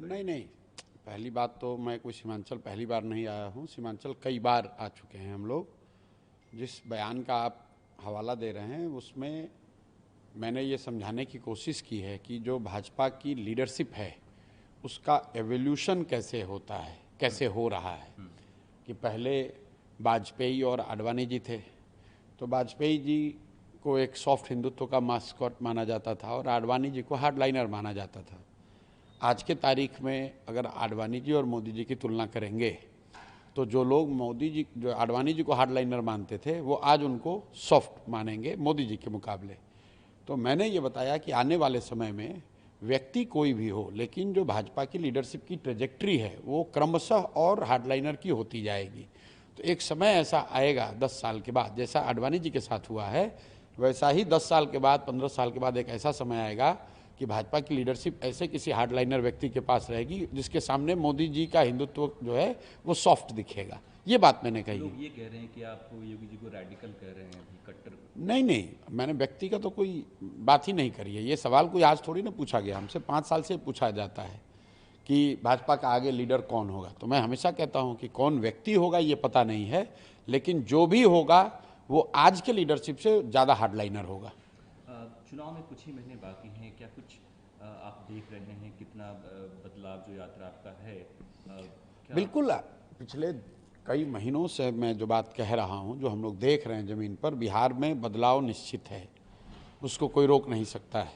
नहीं नहीं, पहली बात तो मैं कोई सीमांचल पहली बार नहीं आया हूँ। सीमांचल कई बार आ चुके हैं हम लोग। जिस बयान का आप हवाला दे रहे हैं उसमें मैंने ये समझाने की कोशिश की है कि जो भाजपा की लीडरशिप है उसका एवोल्यूशन कैसे होता है, कैसे हो रहा है। कि पहले वाजपेयी और आडवाणी जी थे, तो वाजपेयी जी को एक सॉफ्ट हिंदुत्व का मास्कॉट माना जाता था और आडवाणी जी को हार्डलाइनर माना जाता था। आज के तारीख में अगर आडवाणी जी और मोदी जी की तुलना करेंगे तो जो लोग मोदी जी जो आडवाणी जी को हार्डलाइनर मानते थे वो आज उनको सॉफ्ट मानेंगे मोदी जी के मुकाबले। तो मैंने ये बताया कि आने वाले समय में व्यक्ति कोई भी हो, लेकिन जो भाजपा की लीडरशिप की ट्रेजेक्ट्री है वो क्रमशः और हार्डलाइनर की होती जाएगी। तो एक समय ऐसा आएगा 10 साल के बाद, जैसा आडवाणी जी के साथ हुआ है वैसा ही 10 साल के बाद 15 साल के बाद एक ऐसा समय आएगा कि भाजपा की लीडरशिप ऐसे किसी हार्डलाइनर व्यक्ति के पास रहेगी जिसके सामने मोदी जी का हिंदुत्व जो है वो सॉफ्ट दिखेगा। ये बात मैंने कही। लोग ये कह रहे हैं कि आप योगी जी को रेडिकल कह रहे हैं, अभी कट्टर। नहीं नहीं, मैंने व्यक्ति का तो कोई बात ही नहीं करी है। ये सवाल कोई आज थोड़ी ना पूछा गया, हमसे 5 साल से पूछा जाता है कि भाजपा का आगे लीडर कौन होगा। तो मैं हमेशा कहता हूं कि कौन व्यक्ति होगा ये पता नहीं है, लेकिन जो भी होगा वो आज के लीडरशिप से ज़्यादा हार्डलाइनर होगा। चुनाव में कुछ ही महीने बाकी हैं, क्या कुछ आप देख रहे हैं कितना बदलाव जो यात्रा आपका है? बिल्कुल, पिछले कई महीनों से मैं जो बात कह रहा हूं, जो हम लोग देख रहे हैं ज़मीन पर, बिहार में बदलाव निश्चित है, उसको कोई रोक नहीं सकता है।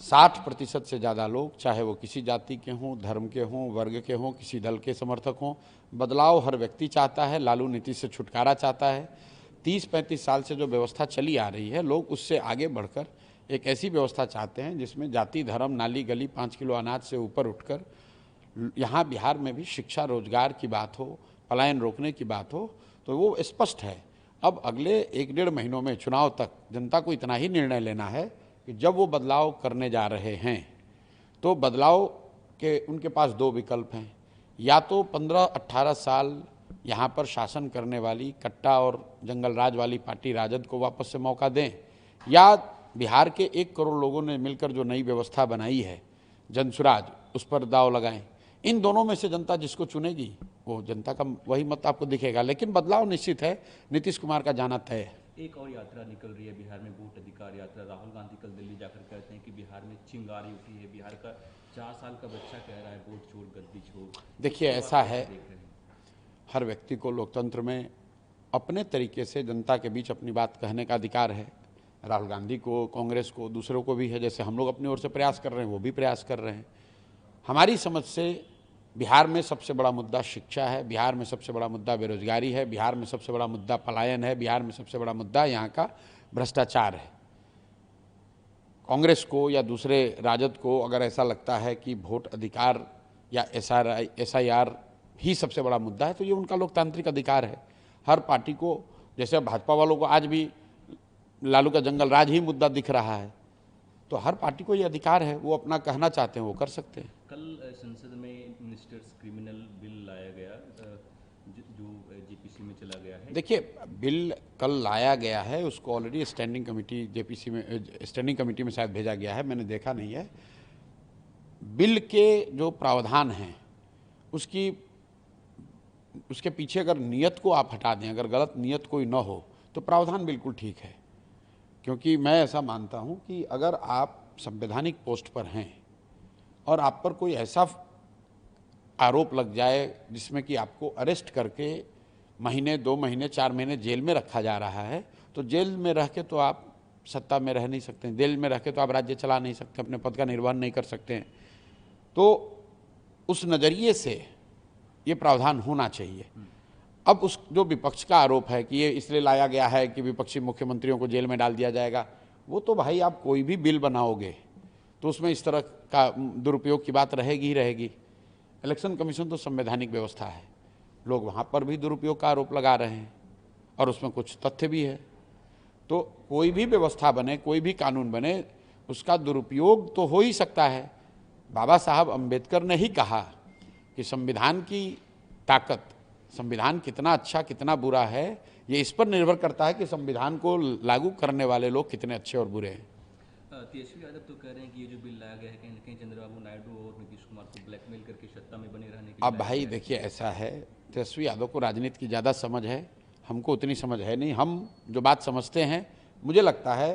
60% से ज़्यादा लोग, चाहे वो किसी जाति के हों, धर्म के हों, वर्ग के हों, किसी दल के समर्थक हों, बदलाव हर व्यक्ति चाहता है। लालू नीति से छुटकारा चाहता है। 30-35 साल से जो व्यवस्था चली आ रही है, लोग उससे आगे बढ़कर एक ऐसी व्यवस्था चाहते हैं जिसमें जाति, धर्म, नाली गली, 5 किलो अनाज से ऊपर उठकर यहाँ बिहार में भी शिक्षा, रोजगार की बात हो, पलायन रोकने की बात हो, तो वो स्पष्ट है। अब अगले 1-1.5 महीनों में चुनाव तक जनता को इतना ही निर्णय लेना है कि जब वो बदलाव करने जा रहे हैं तो बदलाव के उनके पास 2 विकल्प हैं। या तो 15-18 साल यहाँ पर शासन करने वाली कट्टा और जंगल राज वाली पार्टी राजद को वापस से मौका दें, या बिहार के 1 करोड़ लोगों ने मिलकर जो नई व्यवस्था बनाई है जनसुराज, उस पर दाव लगाएं। इन दोनों में से जनता जिसको चुनेगी वो जनता का वही मत आपको दिखेगा, लेकिन बदलाव निश्चित है। नीतीश कुमार का जाना तय है। एक और यात्रा निकल रही है बिहार में, वोट अधिकार यात्रा। राहुल गांधी कल दिल्ली जाकर कहते हैं कि बिहार में चिंगारी उठी है। बिहार का 4 साल का बच्चा कह रहा है वोट छोड़, गद्दी छोड़। देखिए, ऐसा है, हर व्यक्ति को लोकतंत्र में अपने तरीके से जनता के बीच अपनी बात कहने का अधिकार है। राहुल गांधी को, कांग्रेस को, दूसरों को भी है। जैसे हम लोग अपनी ओर से प्रयास कर रहे हैं, वो भी प्रयास कर रहे हैं। हमारी समझ से बिहार में सबसे बड़ा मुद्दा शिक्षा है, बिहार में सबसे बड़ा मुद्दा बेरोजगारी है, बिहार में सबसे बड़ा मुद्दा पलायन है, बिहार में सबसे बड़ा मुद्दा यहाँ का भ्रष्टाचार है। कांग्रेस को या दूसरे राजद को अगर ऐसा लगता है कि वोट अधिकार या SIR ही सबसे बड़ा मुद्दा है तो ये उनका लोकतांत्रिक अधिकार है। हर पार्टी को, जैसे भाजपा वालों को आज भी लालू का जंगल राज ही मुद्दा दिख रहा है, तो हर पार्टी को ये अधिकार है, वो अपना कहना चाहते हैं वो कर सकते हैं। कल संसद में मिनिस्टर्स क्रिमिनल बिल लाया गया जो JPC में चला गया है। देखिए, बिल कल लाया गया है, उसको ऑलरेडी स्टैंडिंग कमेटी JPC में, स्टैंडिंग कमेटी में शायद भेजा गया है, मैंने देखा नहीं है। बिल के जो प्रावधान हैं उसके पीछे अगर नियत को आप हटा दें, अगर गलत नियत कोई न हो तो प्रावधान बिल्कुल ठीक है। क्योंकि मैं ऐसा मानता हूं कि अगर आप संवैधानिक पोस्ट पर हैं और आप पर कोई ऐसा आरोप लग जाए जिसमें कि आपको अरेस्ट करके महीने, 2 महीने, 4 महीने जेल में रखा जा रहा है, तो जेल में रह के तो आप सत्ता में रह नहीं सकते, जेल में रह के तो आप राज्य चला नहीं सकते, अपने पद का निर्वहन नहीं कर सकते हैं। तो उस नज़रिए से ये प्रावधान होना चाहिए। अब उस जो विपक्ष का आरोप है कि ये इसलिए लाया गया है कि विपक्षी मुख्यमंत्रियों को जेल में डाल दिया जाएगा, वो तो भाई आप कोई भी बिल बनाओगे तो उसमें इस तरह का दुरुपयोग की बात रहेगी ही रहेगी। इलेक्शन कमीशन तो संवैधानिक व्यवस्था है, लोग वहाँ पर भी दुरुपयोग का आरोप लगा रहे हैं और उसमें कुछ तथ्य भी है। तो कोई भी व्यवस्था बने, कोई भी कानून बने, उसका दुरुपयोग तो हो ही सकता है। बाबा साहब अम्बेडकर ने ही कहा कि संविधान की ताकत, संविधान कितना अच्छा कितना बुरा है, ये इस पर निर्भर करता है कि संविधान को लागू करने वाले लोग कितने अच्छे और बुरे हैं। तेजस्वी यादव तो कह रहे हैं कि ये जो बिल लाया गया है कहीं ना कहीं चंद्रबाबू नायडू और नीतीश कुमार को ब्लैकमेल करके सत्ता में बने रहने के लिए अब भाई देखिए, ऐसा है, तेजस्वी यादव को राजनीति की ज़्यादा समझ है, हमको उतनी समझ है नहीं। हम जो बात समझते हैं, मुझे लगता है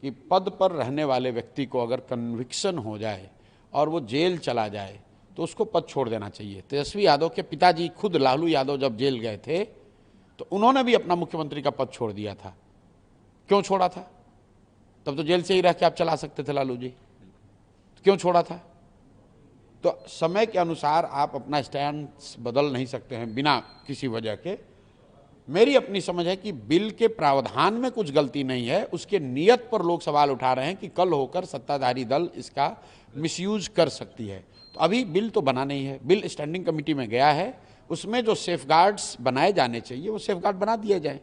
कि पद पर रहने वाले व्यक्ति को अगर कन्विक्शन हो जाए और वो जेल चला जाए तो उसको पद छोड़ देना चाहिए। तेजस्वी यादव के पिताजी खुद लालू यादव जब जेल गए थे तो उन्होंने भी अपना मुख्यमंत्री का पद छोड़ दिया था। क्यों छोड़ा था? तब तो जेल से ही रह के आप चला सकते थे लालू जी, क्यों छोड़ा था? तो समय के अनुसार आप अपना स्टैंड बदल नहीं सकते हैं बिना किसी वजह के। मेरी अपनी समझ है कि बिल के प्रावधान में कुछ गलती नहीं है, उसके नियत पर लोग सवाल उठा रहे हैं कि कल होकर सत्ताधारी दल इसका मिसयूज कर सकती है। तो अभी बिल तो बना नहीं है, बिल स्टैंडिंग कमेटी में गया है, उसमें जो सेफगार्ड्स बनाए जाने चाहिए वो सेफगार्ड बना दिए जाएं।